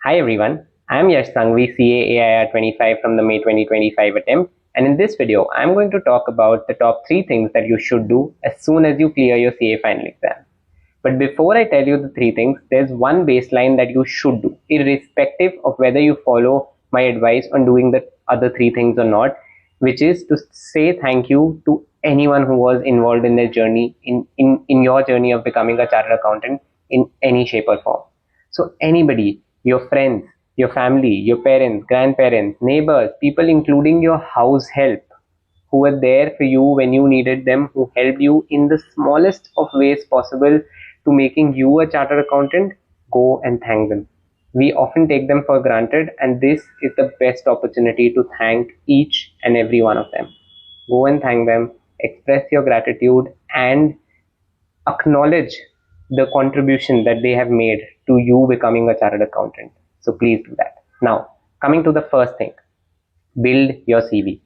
Hi everyone, I am Yash Sangvi, CA 25 from the May 2025 attempt, and in this video I am going to talk about the top 3 things that you should do as soon as you clear your CA final exam. But before I tell you the 3 things, there's one baseline that you should do, irrespective of whether you follow my advice on doing the other 3 things or not, which is to say thank you to anyone who was involved in their journey, in your journey of becoming a chartered accountant in any shape or form. So anybody, your friends, your family, your parents, grandparents, neighbors, people including your house help who were there for you when you needed them, who helped you in the smallest of ways possible to making you a chartered accountant, go and thank them. We often take them for granted, and this is the best opportunity to thank each and every one of them. Go and thank them, express your gratitude, and acknowledge the contribution that they have made to you becoming a chartered accountant. So please do that. Now, coming to the first thing, build your CV.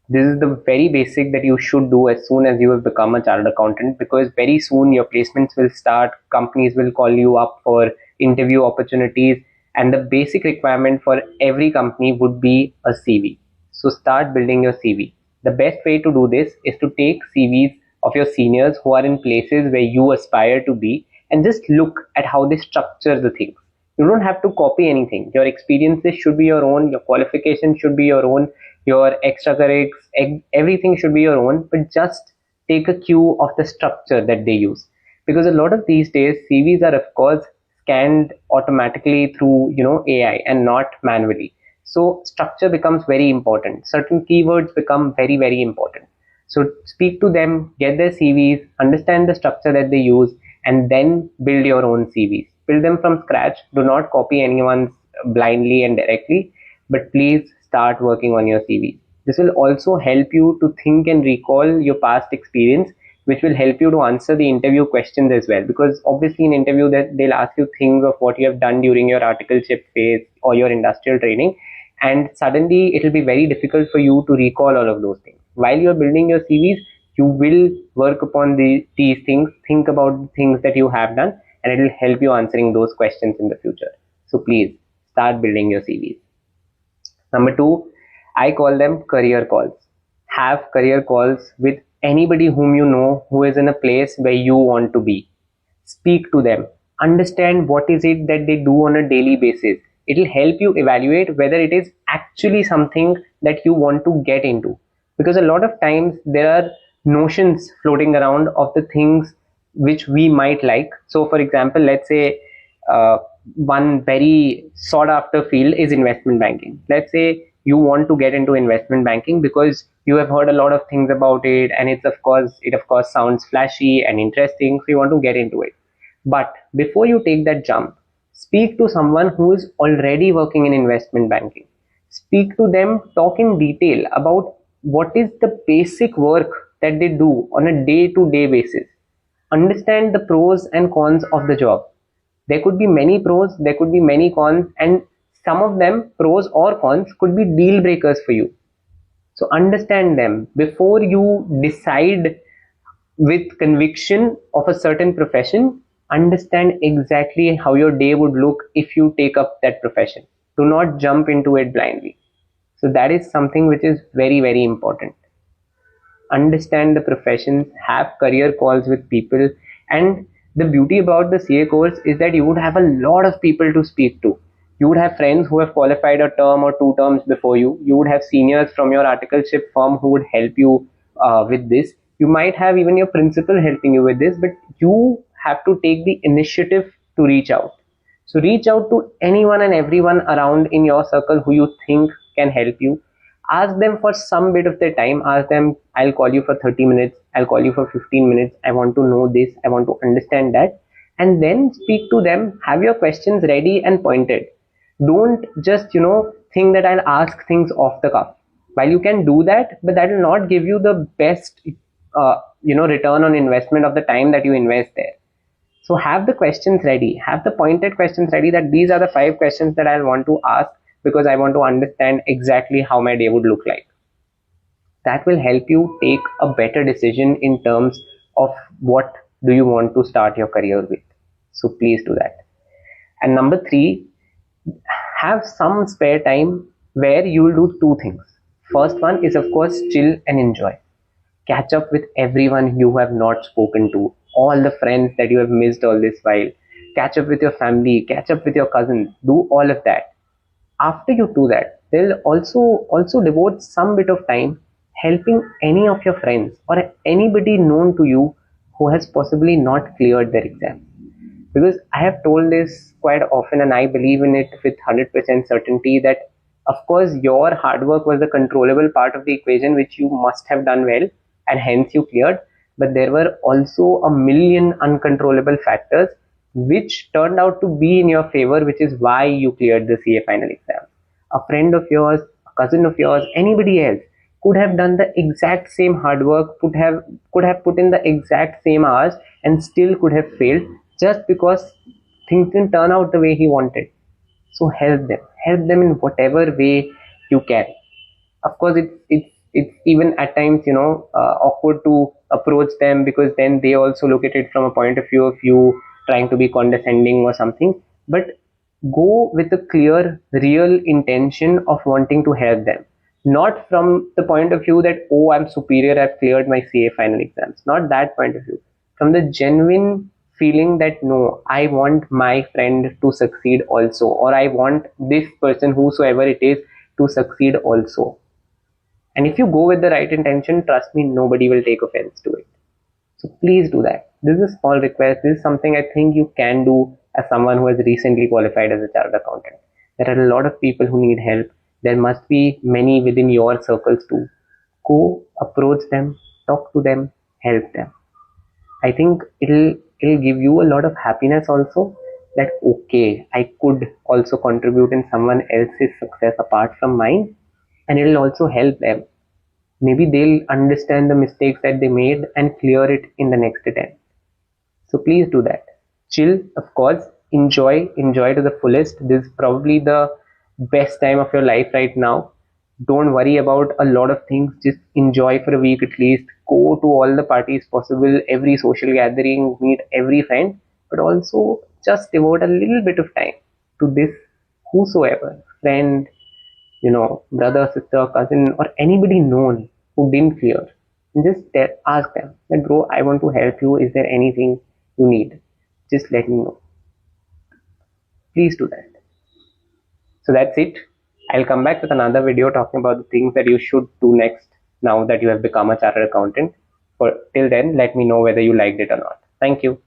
This is the very basic that you should do as soon as you have become a chartered accountant, because very soon your placements will start, companies will call you up for interview opportunities, and the basic requirement for every company would be a CV. So start building your CV. The best way to do this is to take CVs of your seniors who are in places where you aspire to be and just look at how they structure the things. You don't have to copy anything. Your experiences should be your own, your qualifications should be your own, your extracurriculars, everything should be your own, but just take a cue of the structure that they use. Because a lot of these days, CVs are of course scanned automatically through AI and not manually. So structure becomes very important. Certain keywords become very, very important. So speak to them, get their CVs, understand the structure that they use, and then build your own CVs. Build them from scratch. Do not copy anyone's blindly and directly, but please start working on your CV. This will also help you to think and recall your past experience, which will help you to answer the interview questions as well. Because obviously in interview that they'll ask you things of what you have done during your articleship phase or your industrial training, and suddenly it will be very difficult for you to recall all of those things. While you're building your CVs, you will work upon these things, think about the things that you have done, and it will help you answering those questions in the future. So please start building your CVs. Number 2, I call them career calls. Have career calls with anybody whom you know who is in a place where you want to be. Speak to them. Understand what is it that they do on a daily basis. It will help you evaluate whether it is actually something that you want to get into. Because a lot of times there are notions floating around of the things which we might like. So for example, let's say one very sought after field is investment banking. Let's say you want to get into investment banking because you have heard a lot of things about it, and it of course sounds flashy and interesting, so you want to get into it. But before you take that jump, speak to someone who is already working in investment banking. Speak to them, talk in detail about what is the basic work that they do on a day to day basis. Understand the pros and cons of the job. There could be many pros, there could be many cons, and some of them, pros or cons, could be deal breakers for you. So understand them before you decide with conviction of a certain profession. Understand exactly how your day would look if you take up that profession. Do not jump into it blindly. So that is something which is very, very important. Understand the professions, have career calls with people, and the beauty about the CA course is that you would have a lot of people to speak to. You would have friends who have qualified a term or 2 terms before you. You would have seniors from your articleship firm who would help you with this. You might have even your principal helping you with this, but you have to take the initiative to reach out. So reach out to anyone and everyone around in your circle who you think can help you. Ask them for some bit of their time. Ask them, I'll call you for 30 minutes, I'll call you for 15 minutes, I want to know this, I want to understand that. And then speak to them, have your questions ready and pointed. Don't just think that I'll ask things off the cuff. While you can do that, but that will not give you the best return on investment of the time that you invest there. So have the questions ready, have the pointed questions ready, that these are the 5 questions that I'll want to ask because I want to understand exactly how my day would look like. That will help you take a better decision in terms of what do you want to start your career with. So please do that. And number 3, have some spare time where you'll do two things. First one is, of course, chill and enjoy. Catch up with everyone you have not spoken to, all the friends that you have missed all this while. Catch up with your family, catch up with your cousins, do all of that. After you do that, they'll also devote some bit of time helping any of your friends or anybody known to you who has possibly not cleared their exam. Because I have told this quite often and I believe in it with 100% certainty that of course your hard work was the controllable part of the equation which you must have done well and hence you cleared, but there were also a million uncontrollable factors which turned out to be in your favor, which is why you cleared the CA final exam. A friend of yours, a cousin of yours, anybody else could have done the exact same hard work, could have put in the exact same hours and still could have failed just because things didn't turn out the way he wanted. So help them in whatever way you can. Of course, it's even at times, awkward to approach them because then they also look at it from a point of view of you trying to be condescending or something. But go with a clear, real intention of wanting to help them, not from the point of view that, oh, I'm superior, I've cleared my CA final exams. Not that point of view. From the genuine feeling that no, I want my friend to succeed also, or I want this person, whosoever it is, to succeed also. And if you go with the right intention, trust me, nobody will take offense to it. So please do that. This is a small request. This is something I think you can do as someone who has recently qualified as a chartered accountant. There are a lot of people who need help. There must be many within your circles too. Go, approach them, talk to them, help them. I think it'll give you a lot of happiness also that okay, I could also contribute in someone else's success apart from mine, and it'll also help them. Maybe they'll understand the mistakes that they made and clear it in the next attempt. So please do that. Chill, of course, enjoy to the fullest. This is probably the best time of your life right now. Don't worry about a lot of things, just enjoy for a week at least. Go to all the parties possible, every social gathering, meet every friend, but also just devote a little bit of time to this, whosoever, friend, brother, sister, cousin, or anybody known who didn't clear. And just ask them that, bro, I want to help you. Is there anything you need? Just let me know. Please do that. So that's it. I'll come back with another video talking about the things that you should do next now that you have become a chartered accountant. But till then, let me know whether you liked it or not. Thank you.